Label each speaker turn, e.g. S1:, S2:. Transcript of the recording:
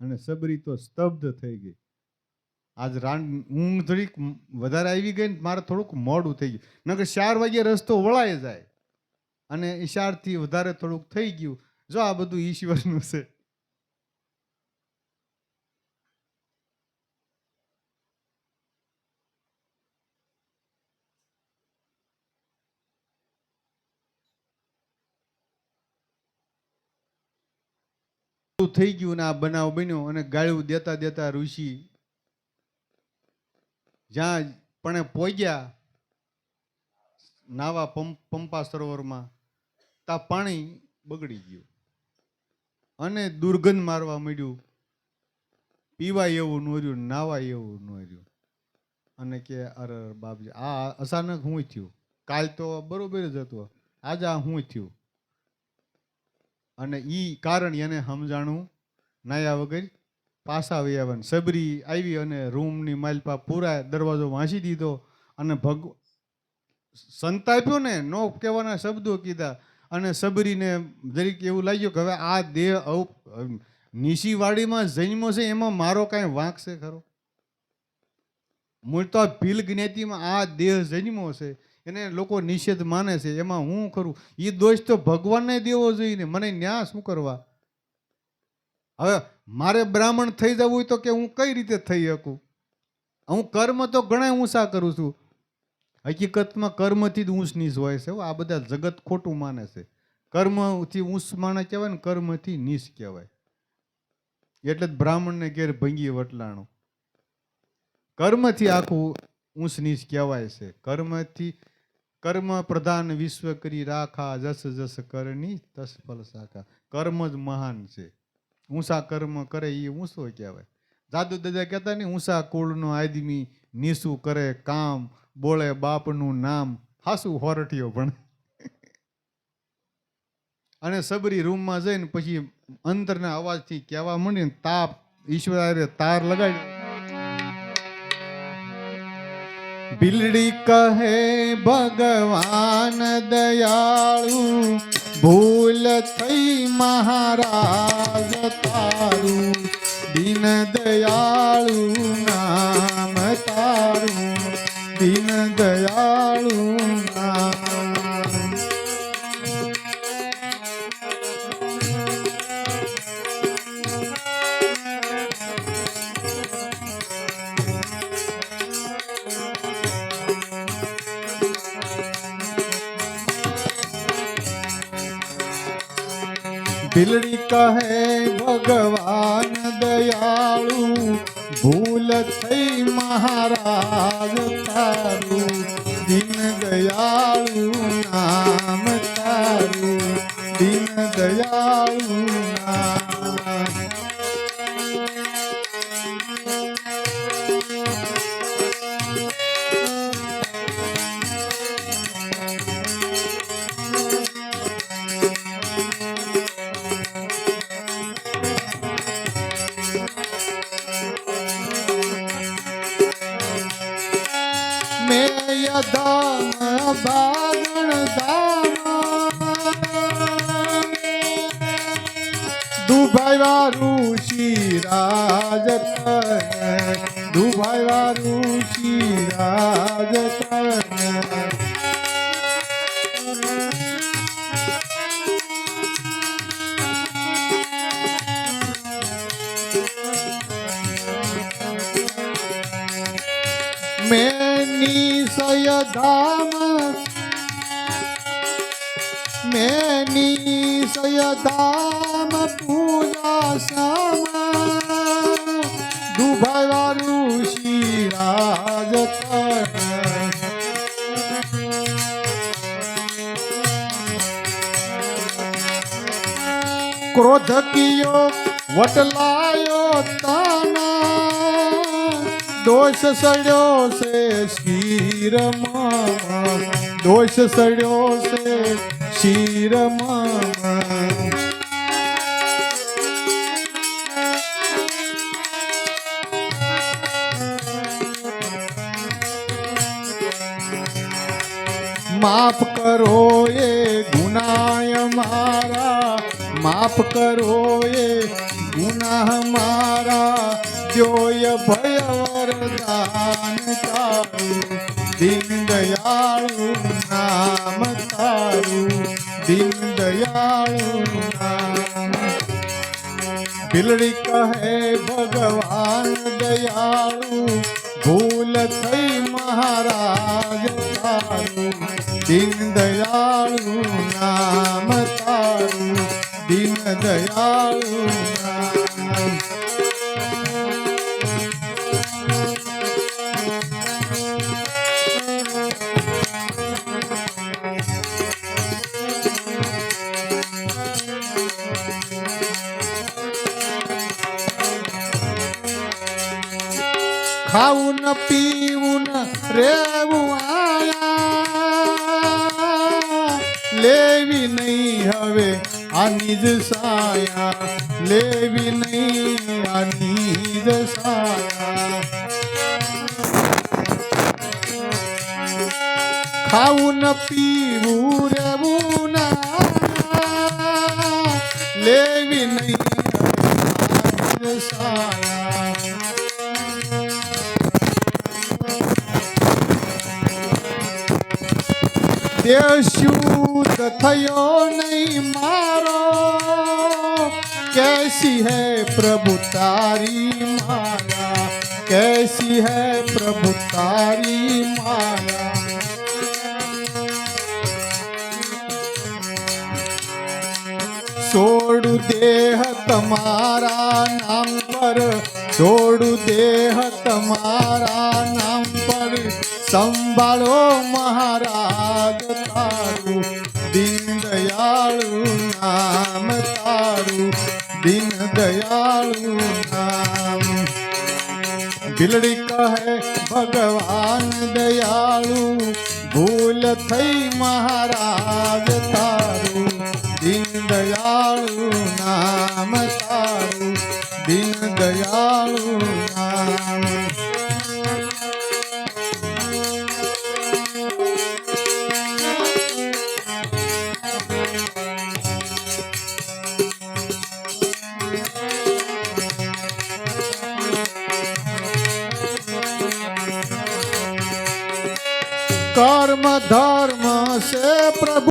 S1: અને સબરી તો સ્તબ્ધ થઈ ગઈ. આજ ઊંઘ થોડીક વધારે આવી ગઈ ને મારે થોડુંક મોડું થઈ ગયું, નકર 4 વાગે રસ્તો વળાઈ જાય અને 4 થી વધારે થોડુંક થઈ ગયું. જો આ બધું ઈશ્વરનું છે. થઈ ગયું ને આ બનાવ બન્યો અને ગાળું દેતા દેતા ઋષિ જ્યાં પણ પહોંચ્યા નાવા પંપા સરોવરમાં, તા પાણી બગડી ગયું અને દુર્ગંધ મારવા માંડ્યું. પીવાય એવું ન રહ્યું, નાવાય એવું ન રહ્યું. અને કે અરે બાપજી, આ અચાનક શું થયું? કાલ તો બરોબર જ હતું, આજે આ શું થયું? અને ઈ કારણ એને સમજાણું નાયા વગર પાછા આવી આવ્યા. સબરી આવી અને રૂમની માલપા પૂરા દરવાજો વાંચી દીધો અને સંતાપ્યો ને, નો કહેવાના શબ્દો કીધા. અને સબરીને જરીક એવું લાગ્યું કે હવે આ દેહ નિશીવાડીમાં જન્મો છે, એમાં મારો કાંઈ વાંક છે ખરો? મૂળ તો આ ભીલ જ્ઞાતિમાં આ દેહ જન્મો છે, એને લોકો નિષેધ માને છે, એમાં હું કરું? એ દોષ તો ભગવાનને દેવો જોઈએ ને, મને ન્યા શું કરવા? હવે મારે બ્રાહ્મણ થઈ જવું હોય તો કે હું કઈ રીતે થઈ શકું? હું કર્મ તો ઘણા ઊંચા કરું છું. હકીકતમાં કર્મથી જ ઊંચ નીચ હોય છે. આ બધા જગત ખોટું માને છે. કર્મથી ઊંચ માણસ કહેવાય ને કર્મથી નીચ કહેવાય. એટલે જ બ્રાહ્મણને ઘેર ભંગી વટલાણું. કર્મથી આખું ઊંચ નીચ કહેવાય છે. કર્મ પ્રધાન વિશ્વ કરી રાખા, જસ જસ કરની તસ ફલ શાખા. કર્મ જ મહાન છે. ઊંચા કર્મ કરે એ ઊંચો કહેવાય. જાદુ દાદા કહેતા નહીં, ઊંચા કુળનો આદમી નીસું કરે કામ, બોલે બાપનું નામ, હાસું હોરઠિયો પણ. અને સબરી રૂમમાં જઈને પછી અંતરના અવાજથી કહેવા માંડીને તાપ ઈશ્વરે તાર લગાડી. બિલડી કહે ભગવાન દયાળુ, ભૂલ થઈ મહારાજ તારું, દીન દયાળુ નામ તારું, દીન દયાળુ નામ. બિલડી કહે ભગવાન દયાળુ, ભૂલ થઈ મહારાજ તારું, દીન દયાળુ નામ તારું, દીન દયાળુ નામ. ધામ બાગણ ધામ, દુભાઈ વારું શિરાજ તને, દુભાઈ વારું શિરાજ તને. નિસય ધામ, મેં નિસય ધામ પૂજા સામા, દુભાઈ વારું શિરાજ તને. ક્રોધ કિયો વટલાયો તાના, દોષ સડ્યો છે શિરમાં, દોષ સડ્યો છે શિરમાં. માફ કરો એ ગુનાય મારા, માફ કરો એ ગુનાહ મારા જોય ભય વરદાન તારું દીન દયાળુ નામ તારું દીન દયાળુ નામ ભીલડી કહે ભગવાન દયાળુ ભૂલ થઈ મહારાજ તારું દીન દયાળુ નામ તારું દીન દયાળુ નામ ખાવું ન પીવું ન રેવું આયા લેવી નહીં હવે આની જ સાયા લેવી નહીં આની જ સાયા ખાવું ન પીવું રેવું ના લેવી નહીં આની જ સાયા દેહ શુદ્ધ થયો નહીં મારો कैसी है प्रभु तारी माया कैसी है प्रभु तारी माया छोड़ू देह तुम्हारा नाम पर छोड़ू देह तुम्हारा नाम पर संभालो महाराज तारू दीन दयालु नाम तारू दीन दयालु नाम बिलड़ी कहे भगवान दयालु भूल थई महाराज तारू दीन दयालु नाम तारू दीन दयालु नाम कर्म धर्म से प्रभु